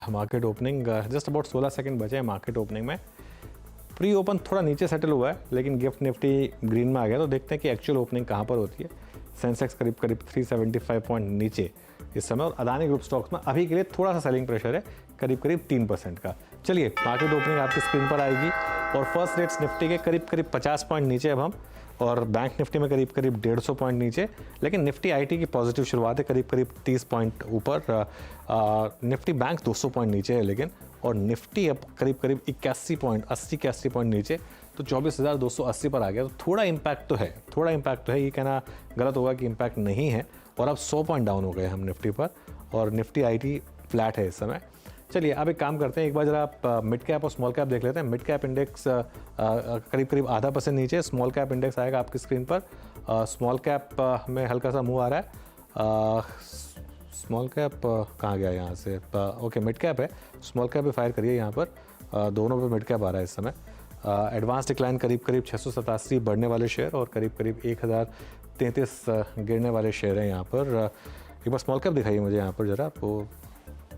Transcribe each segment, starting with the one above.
Market opening just about 16 second बचे हैं market opening में। प्री ओपन थोड़ा नीचे सेटल हुआ है, लेकिन गिफ्ट निफ्टी ग्रीन में आ गया। तो देखते हैं कि एक्चुअल ओपनिंग कहाँ पर होती है। सेंसेक्स करीब 375 पॉइंट नीचे इस समय, और अदानी ग्रुप स्टॉक्स में अभी के लिए थोड़ा सा सेलिंग प्रेशर है, करीब 3% का। चलिए, मार्केट ओपनिंग आपकी स्क्रीन पर आएगी और फर्स्ट रेट्स निफ्टी के करीब 50 पॉइंट नीचे अब हम, और बैंक निफ्टी में करीब 150 पॉइंट नीचे। लेकिन निफ्टी आईटी की पॉजिटिव शुरुआत है, करीब 30 पॉइंट ऊपर। निफ्टी बैंक 200 पॉइंट नीचे है लेकिन, और निफ्टी अब करीब 81 पॉइंट 81 पॉइंट नीचे, तो 24,280 पर आ गया। तो थोड़ा इम्पैक्ट तो है, ये कहना गलत होगा कि इम्पैक्ट नहीं है। और अब 100 पॉइंट डाउन हो गए हम निफ्टी पर, और निफ्टी आईटी फ्लैट है इस समय। चलिए, अब एक काम करते हैं, एक बार जरा आप मिड कैप और स्मॉल कैप देख लेते हैं। मिड कैप इंडेक्स करीब 0.5% नीचे, स्मॉल कैप इंडेक्स आएगा आपकी स्क्रीन पर। स्मॉल कैप में हल्का सा मूव आ रहा है। स्मॉल कैप कहाँ गया यहाँ से? ओके, मिड कैप है। स्मॉल कैप भी फायर करिए यहाँ पर, दोनों पे मिड कैप आ रहा है इस समय। एडवांस डिक्लाइन करीब 687 बढ़ने वाले शेयर, और करीब 1033 गिरने वाले शेयर हैं यहाँ पर। एक बार स्मॉल कैप दिखाइए मुझे यहाँ पर जरा, वो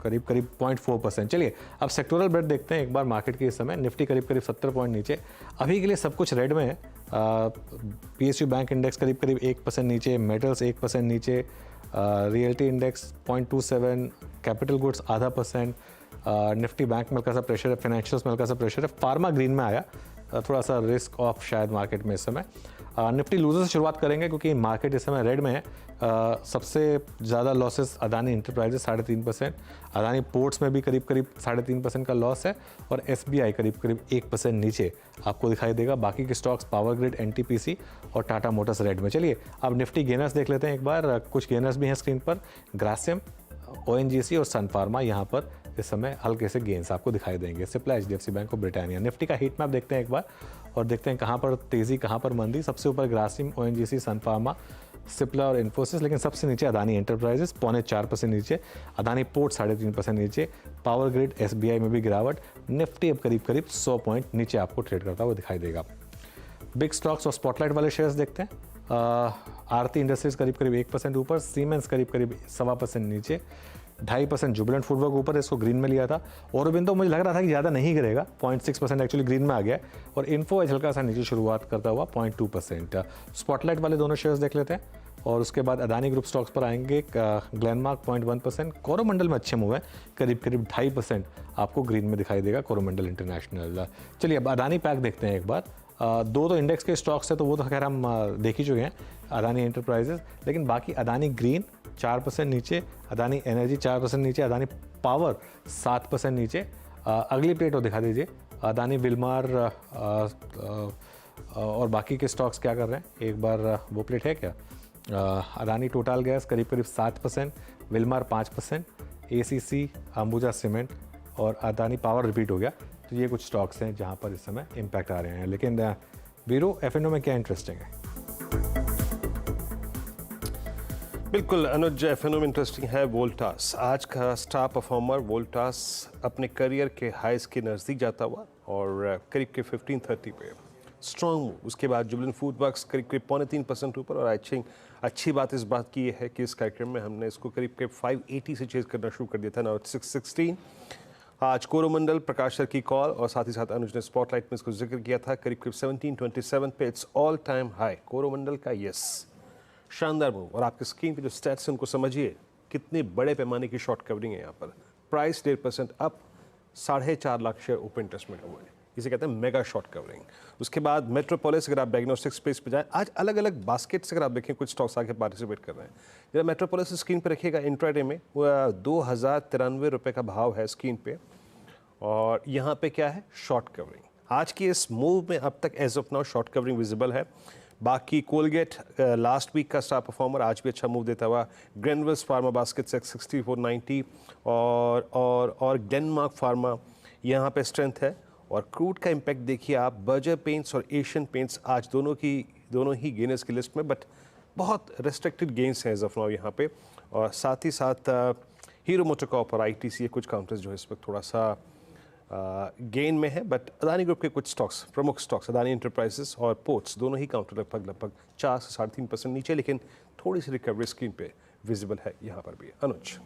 करीब 0.4%। चलिए, अब सेक्टोरल ब्रेड देखते हैं एक बार मार्केट के इस समय। निफ्टी करीब 70 पॉइंट नीचे, अभी के लिए सब कुछ रेड में है। पीएसयू बैंक इंडेक्स करीब 1% नीचे, मेटल्स 1% नीचे, realty index 0.27, capital goods 0.5%, Nifty bank में हल्का सा प्रेशर है, फाइनेंशियल्स में हल्का सा प्रेशर है। फार्मा ग्रीन में आया, थोड़ा सा रिस्क ऑफ शायद मार्केट में इस समय। निफ्टी लूजर से शुरुआत करेंगे क्योंकि मार्केट इस समय रेड में है। सबसे ज़्यादा losses Adani enterprises 3.5%, Adani ports में भी करीब 3.5% का लॉस है, और एसबीआई करीब 1% नीचे आपको दिखाई देगा। बाकी के स्टॉक्स पावर ग्रिड, एनटीपीसी और टाटा मोटर्स रेड में। चलिए, अब निफ्टी गेनर्स देख लेते हैं एक बार। कुछ गेनर्स भी हैं स्क्रीन पर, ग्रासिम, ओएनजीसी और सन फार्मा यहाँ पर इस समय हल्के से गेंस आपको दिखाई देंगे। सिप्ला, एचडीएफसी बैंक और ब्रिटानिया। निफ्टी का हीट मैप देखते हैं एक बार, और देखते हैं कहाँ पर तेज़ी, कहाँ पर मंदी। सबसे ऊपर ग्रासिम, ओएनजीसी, सन फार्मा, सिप्ला और इन्फोसिस, लेकिन सबसे नीचे अदानी एंटरप्राइजेस 0.4% नीचे, अदानी पोर्ट 3.5% नीचे, पावर ग्रिड, एसबीआई में भी गिरावट। निफ्टी अब करीब 100 पॉइंट नीचे आपको ट्रेड करता हुआ दिखाई देगा। बिग स्टॉक्स और स्पॉटलाइट वाले शेयर्स देखते हैं। आरती इंडस्ट्रीज करीब 1% ऊपर, सीमेंस करीब 1.25% नीचे, 2.5% जुबिलेंट फूडवर्क ऊपर, इसको ग्रीन में लिया था। औरबिंदो मुझे लग रहा था कि ज़्यादा नहीं गिरेगा, 0.6% एक्चुअली ग्रीन में आ गया, और इन्फो एज हल्का सा नीचे शुरुआत करता हुआ 0.2%। स्पॉटलाइट वाले दोनों शेयर्स देख लेते हैं, और उसके बाद अदानी ग्रुप स्टॉक्स पर आएंगे। ग्लेनमार्क 0.1%, कोरोमंडल में अच्छे मूव है, करीब 2.5% आपको ग्रीन में दिखाई देगा कोरोमंडल इंटरनेशनल। चलिए, अब अदानी पैक देखते हैं एक बार। दो तो इंडेक्स के स्टॉक्स है, तो वो तो खैर हम देख ही चुके हैं, अदानी एंटरप्राइजेस। लेकिन बाकी अदानी ग्रीन 4% नीचे, अदानी एनर्जी 4% नीचे, अदानी पावर 7% नीचे। अगली प्लेट और दिखा दीजिए, अदानी विलमार और बाकी के स्टॉक्स क्या कर रहे हैं एक बार, वो प्लेट है क्या? अदानी टोटल गैस करीब 7%, विलमार 5%, एसीसी, अंबुजा सीमेंट और अदानी पावर रिपीट हो गया। तो ये कुछ स्टॉक्स हैं जहाँ पर इस समय इम्पैक्ट आ रहे हैं। लेकिन वीरो, एफएनओ में क्या इंटरेस्टिंग है? बिल्कुल अनुज, एफएनओ में इंटरेस्टिंग है वोल्टास। आज का स्टार परफॉर्मर वोल्टास अपने करियर के हाईस के नज़दीक जाता हुआ, और करीब 1530 पे स्ट्रॉन्ग मूव। उसके बाद जुबिलेंट फूडवर्क्स करीब 0.3% ऊपर, और आई थिंक अच्छी बात इस बात की है कि इस कार्यक्रम में हमने इसको करीब 580 से चेज करना शुरू कर दिया था, नाउ 616। आज कोरोमंडल, प्रकाश सर की कॉल, और साथ ही साथ अनुज ने स्पॉटलाइट में इसको जिक्र किया था, करीब 1727 पे it's all time high Coromandel का। यस, शानदार मूव। और आपके स्क्रीन पे जो स्टैट्स हैं उनको समझिए, कितने बड़े पैमाने की शॉर्ट कवरिंग है यहाँ पर। Price 1.5% up, 4.5 lakh share open interest में हुए हैं, इसे कहते हैं मेगा शॉर्ट कवरिंग। उसके बाद मेट्रोपोलिस, अगर आप डायग्नोस्टिक स्पेस पे जाएं, आज अलग अलग बास्केट से अगर आप देखें कुछ स्टॉक्स आके पार्टिसिपेट कर रहे हैं। जब मेट्रोपोलिस स्क्रीन पर रखिएगा, इंट्राडे में 2093 रुपये का भाव है स्क्रीन पे, और यहाँ पे क्या है? Short covering. आज की इस मूव में अब तक as of now short covering visible है। बाकी कोलगेट लास्ट वीक का स्टार परफॉर्मर, आज भी अच्छा मूव देता हुआ। ग्रेनविल्स फार्मा बास्केट 6490, और ग्लेनमार्क फार्मा यहाँ पे स्ट्रेंथ है। और क्रूड का इम्पैक्ट देखिए आप, बर्जर पेंट्स और एशियन पेंट्स आज दोनों ही गेनर्स की लिस्ट में, बट बहुत रेस्ट्रिक्टेड गेन्स हैं एज ऑफ नाउ यहाँ पे। और साथ ही साथ हीरो मोटोकॉर्प और आईटीसी कुछ काउंटर्स जो है इस वक्त थोड़ा सा गेन में है। बट अदानी ग्रुप के कुछ स्टॉक्स, प्रमुख स्टॉक्स, अदानी एंटरप्राइजेस और पोर्ट्स, दोनों ही काउंटर लगभग 4 से 3.5% नीचे, लेकिन थोड़ी सी रिकवरी स्क्रीन पे विजिबल है यहाँ पर भी। अनुज,